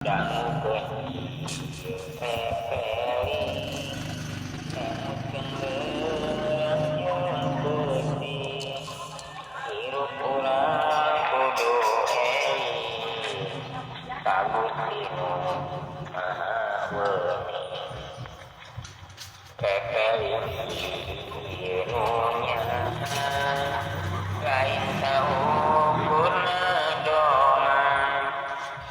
dangukeun pepeli emutkeun beurang jeung beusi hirup urang kudu eling ka Gusti nu Maha Wening pepeli ieu nu nyaha lain saukurna doman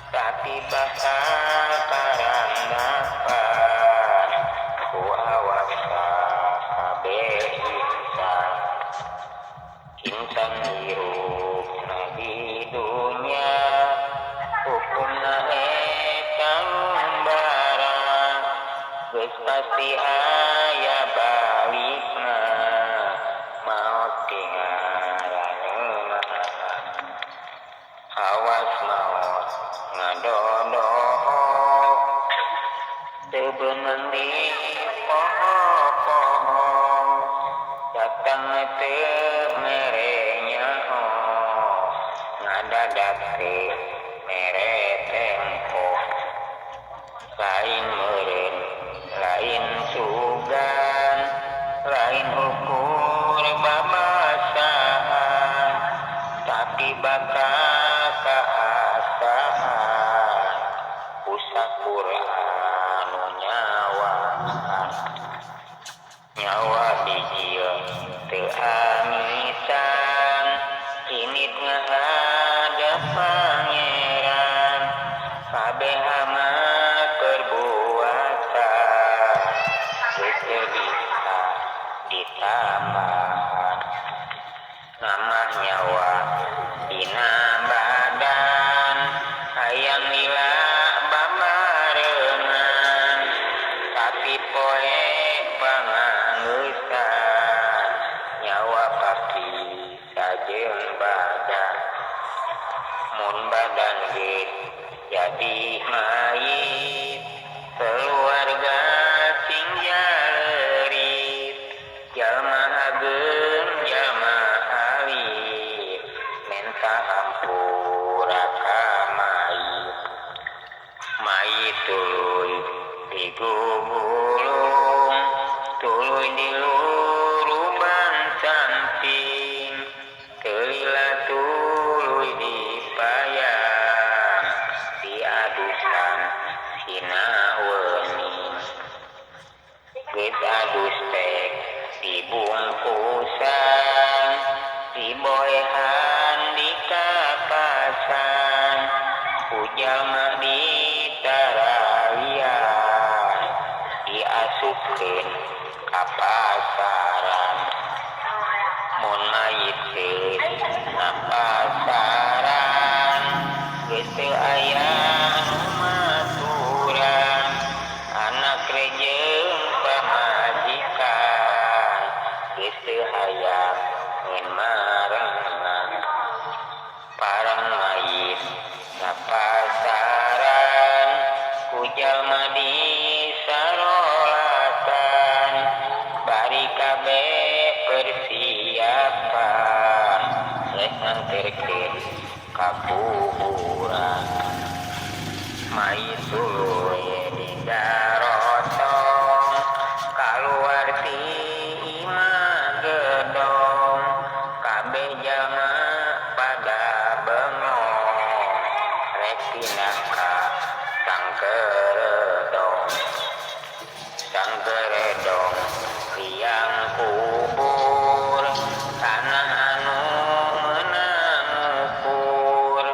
tapi bakal karandapan ku awak kabeh insan insan hirup di dunia hukumna eta lumbaran geus pasti aya balikna maot tingarangeuna awas maot ngadodoho teu beunang di poho-poho datang teu mere nyaho ngadadak teu mere tempo lain meureun lain sugan lain ukur babasahan tapi bakal kaasaan pusat Quran nyawaan nyawa dijieun teu angisan init ngadep pangeran kabeh amal perbuatan geus teu bisa ditambahan nama nyawa dina badan hayang lila bamareungan tapi poe panganggeusan nyawa pasti sajeung badan mun badan geus jadi mayit keluarga sing jaleurit jalma hageun jalma alit menta hampura ka mayit tuluy digugulung tuluy diluruban samping teu lila tuluy dipayang diadusan sina wening geus adus tek dibungkusan diboehan di kapasan ku jalma ditaralian diasupkeun ka pasaran mun mayit geus na pasaran geus teu aya nu maturan anak rejeung pamajikan geus teu hayang ngen marangan parang mayit na pasaran ku jalma disarolatan bari kabeh persiapan geus nganterkeun ka kuburan mayit tuluy digarotong kaluar ti imah gedong kabeh jalma pada bengong rek pindah ka sangkeredong liang kubur tanah anu meunang ukur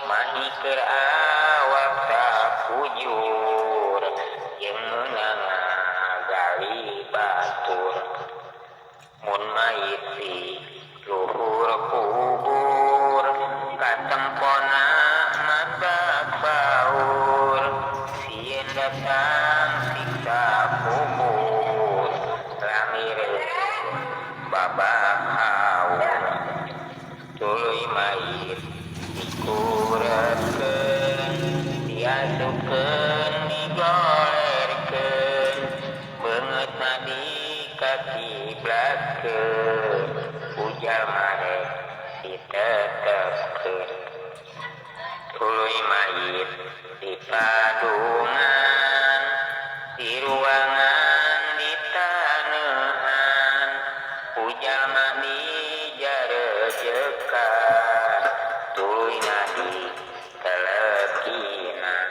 mahikeun awak sakujur jeung meunang gali batur mun mayit di luhur kubur katempona mata baur sieun datang siksa kubur lamireukeun babak haur tuluy mayit dikureutkeun diasupkeun digolerkeun beungeutna dikakiblatkeun ujal marek ditetepkeun tuluy mayit dipa patungan di ruangan di tanehan ujama di jarejekan tuluy nadi telekinan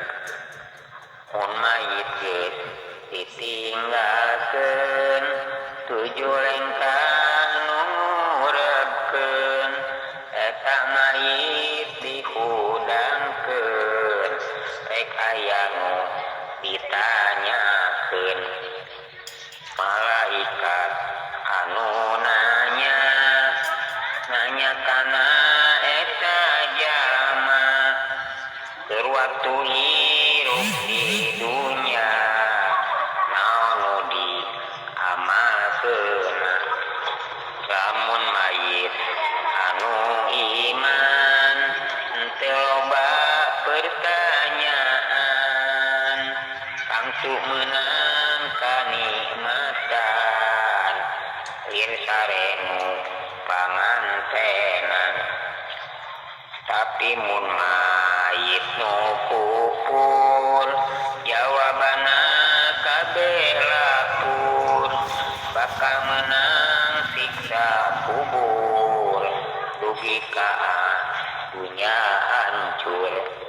mun mayit geus ditinggalkeun tujuh lengkah nu ngurebkeun eta mayit dihudangkeun rek aya nu ditanyakeun malaikat anu nanya kana eta jalma keur waktu hirup di dunya naon nu diamalkeunna lamun mayit anu iman teu loba pertanyaan kangtu meunang kanikmatan lir sareng pangantenan tapi mun mayit nu kufur jawabana kabeh lapur bakal menang siksa kubur dugi ka dunya hancur